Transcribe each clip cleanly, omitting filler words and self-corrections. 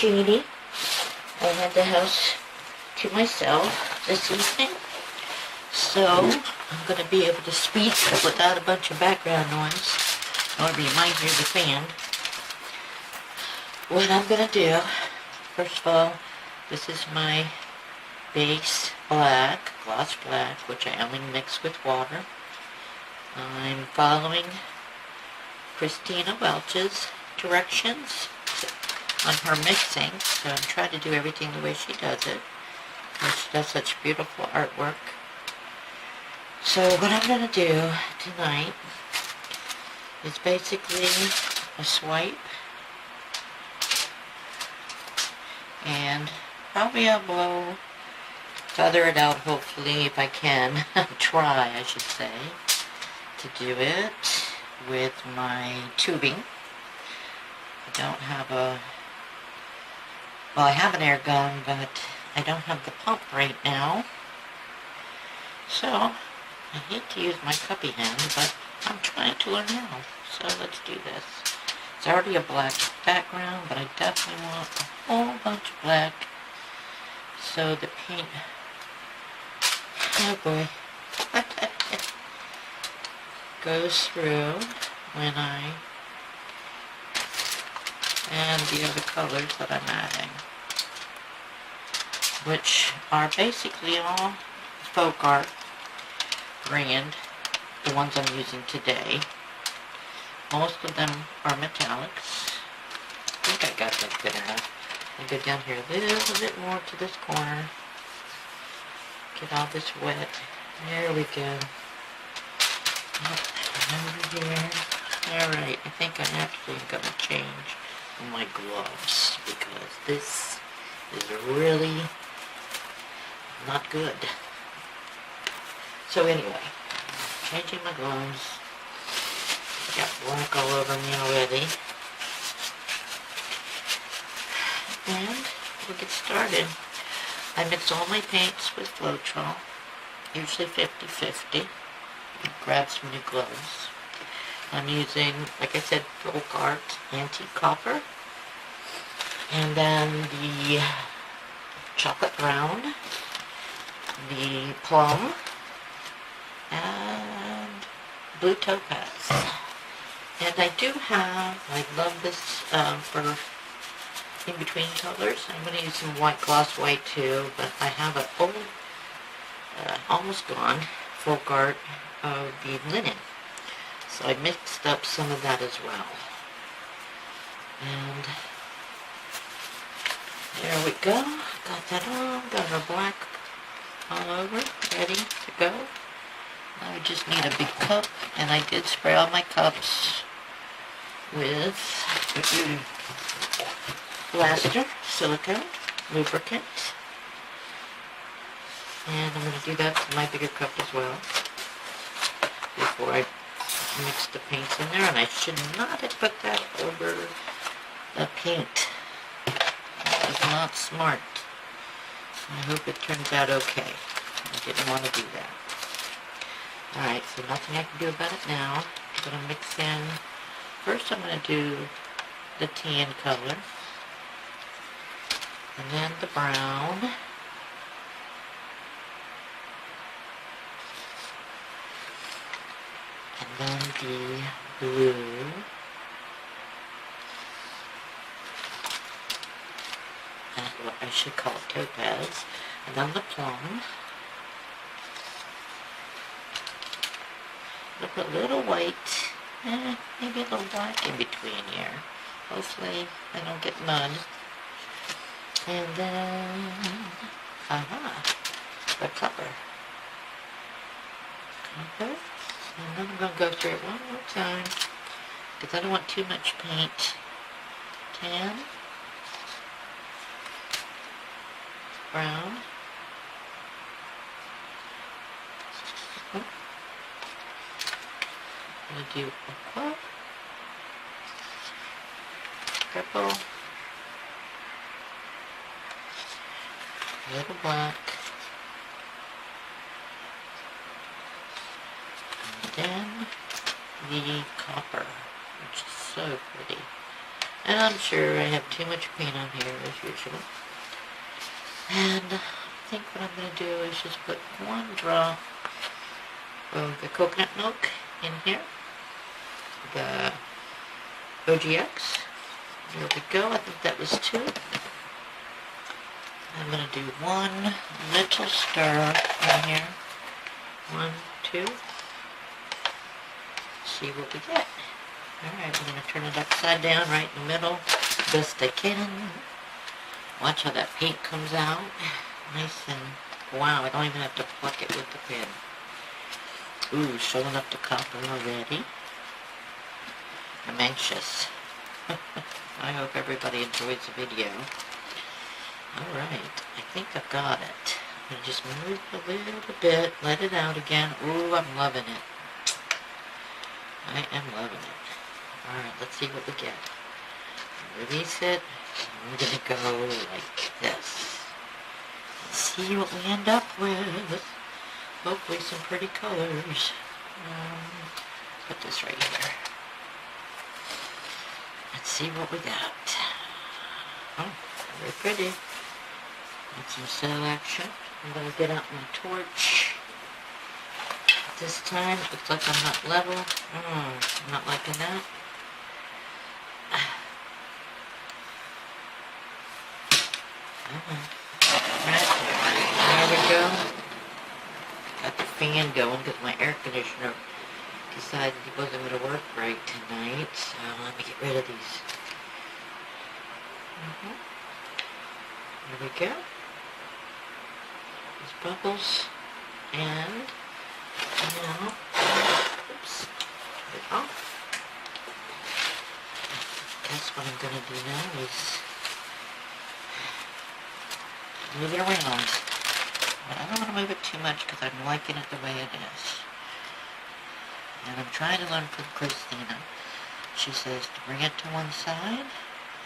Jeannie. I had the house to myself this evening, so I'm going to be able to speak without a bunch of background noise, or you might hear the fan. What I'm going to do, first of all, this is my base black, gloss black, which I only mix with water. I'm following Christina Welch's directions on her mixing, so I'm trying to do everything the way she does it, because she does such beautiful artwork. So what I'm going to do tonight is basically a swipe, and probably I will feather it out, hopefully, if I can, try, I should say, to do it with my tubing. I don't have well, I have an air gun, but I don't have the pump right now. So, I hate to use my cuppy hand, but I'm trying to learn how. So let's do this. It's already a black background, but I definitely want a whole bunch of black so the paint, oh boy, goes through when I add the other colors that I'm adding, which are basically all folk art brand, the ones I'm using today. Most of them are metallics. I think I got that good enough. I go down here a little bit more to this corner. Get all this wet. There we go. Over here. Alright, I think I'm actually going to change my gloves, because this is really not good. So anyway, changing my gloves. Got black all over me already. And we'll get started. I mix all my paints with Floetrol, usually 50-50. Grab some new gloves. I'm using, like I said, folk art antique copper, and then the chocolate brown, the plum, and blue topaz. And I do have, I love this for in-between colors. I'm going to use some white gloss white too, but I have an old, almost gone, folk art of the linen. So I mixed up some of that as well. And there we go. Got that on. Got our black all over. Ready to go. Now we just need a big cup. And I did spray all my cups with plaster, silicone, lubricant. And I'm going to do that to my bigger cup as well, before I mix the paints in there. And I should not have put that over the paint. That was not smart. I hope it turns out okay. I didn't want to do that. Alright, so nothing I can do about it now. I'm going to mix in, first I'm going to do the tan color, and then the brown, and then the blue, and what I should call it topaz, and then the plum. I'll put a little white, maybe a little black in between here. Hopefully I don't get mud. And then, the copper. Copper. And then I'm going to go through it one more time, because I don't want too much paint. Tan. Brown. I'm going to do aqua. Purple. A little black. And then the copper, which is so pretty. And I'm sure I have too much paint on here as usual. And I think what I'm going to do is just put one drop of the coconut milk in here. The OGX. There we go. I think that was 2. I'm going to do one little stir in here. 1, 2. See what we get. Alright, I'm going to turn it upside down right in the middle. Best I can. Watch how that paint comes out. Nice and... wow, I don't even have to pluck it with the pen. Ooh, showing up the copper already. I'm anxious. I hope everybody enjoys the video. Alright, I think I've got it. I'm going to just move a little bit, let it out again. Ooh, I'm loving it. I am loving it. Alright, let's see what we get. Release it. I'm going to go like this. Let's see what we end up with. Hopefully some pretty colors. Put this right here. Let's see what we got. Oh, very pretty. Got some cell action. I'm going to get out my torch. This time, it looks like I'm not level. I'm not liking that. Right, there we go. Got the fan going because my air conditioner decided it wasn't going to work right tonight. So let me get rid of these. There we go. These bubbles. And now, oops, turn it off. Guess what I'm going to do now is move it around. But I don't want to move it too much because I'm liking it the way it is. And I'm trying to learn from Christina. She says to bring it to one side,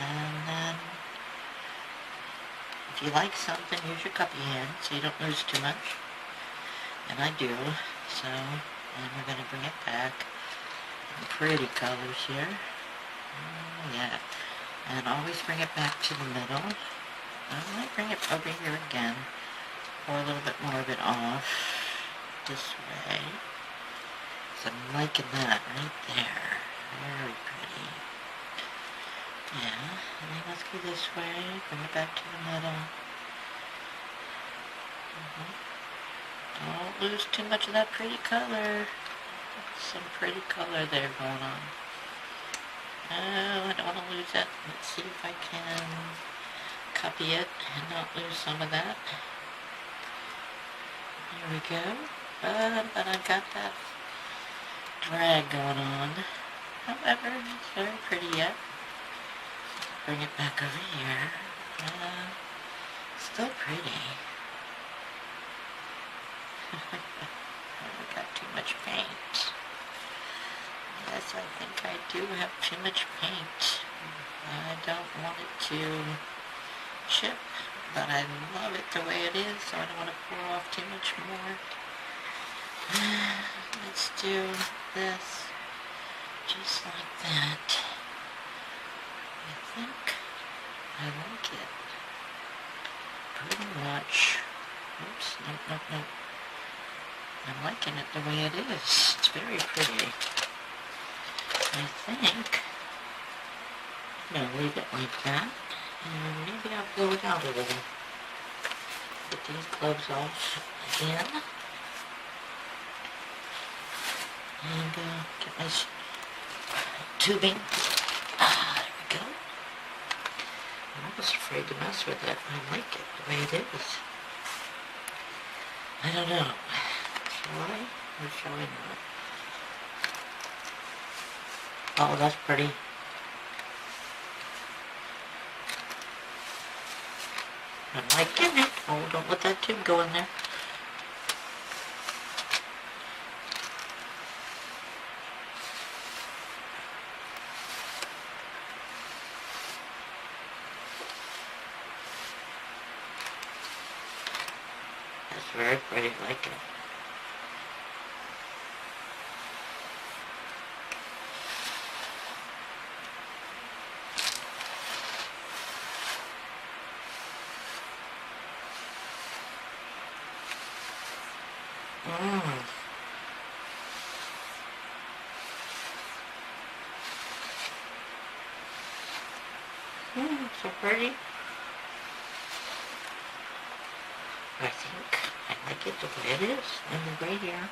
and then if you like something, use your cuppy hand so you don't lose too much. And I do. So, and we're going to bring it back. Pretty colors here. Yeah. And always bring it back to the middle. I might bring it over here again. Pour a little bit more of it off. This way. So I'm liking that right there. Very pretty. Yeah. And then let's go this way. Bring it back to the middle. Don't lose too much of that pretty color. Some pretty color there going on. Oh, I don't want to lose that. Let's see if I can copy it and not lose some of that. Here we go. But I've got that drag going on. However, it's very pretty yet. Bring it back over here. Still pretty. I got too much paint. Yes, I think I do have too much paint. I don't want it to chip, but I love it the way it is, so I don't want to pour off too much more. Let's do this just like that. I think I like it pretty much. Oops, no. I'm liking it the way it is. It's very pretty. I think I'm going to leave it like that. And maybe I'll blow it out a little. Get these gloves off again. And get my tubing. There we go. I'm almost afraid to mess with it. I like it the way it is. I don't know. Shall I? Or shall I not? Oh, that's pretty. I'm liking it. Oh, don't let that tube go in there. That's very pretty. I like it. Mmm. So pretty. I think I like it the way it is in the gray here.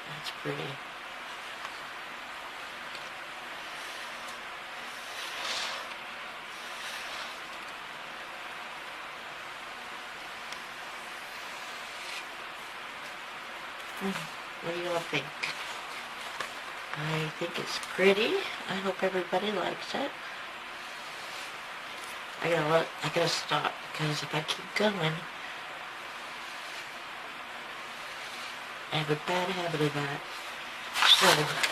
That's pretty. What do you all think? I think it's pretty. I hope everybody likes it. I gotta stop because if I keep going, I have a bad habit of that. So,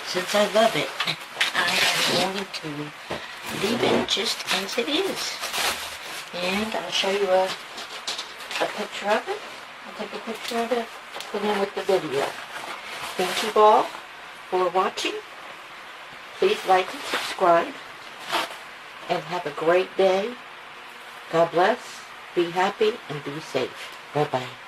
since I love it, I am going to leave it just as it is. And I'll show you a picture of it. I'll take a picture of it, put in with the video. Thank you all for watching. Please like and subscribe. And have a great day. God bless. Be happy and be safe. Bye-bye.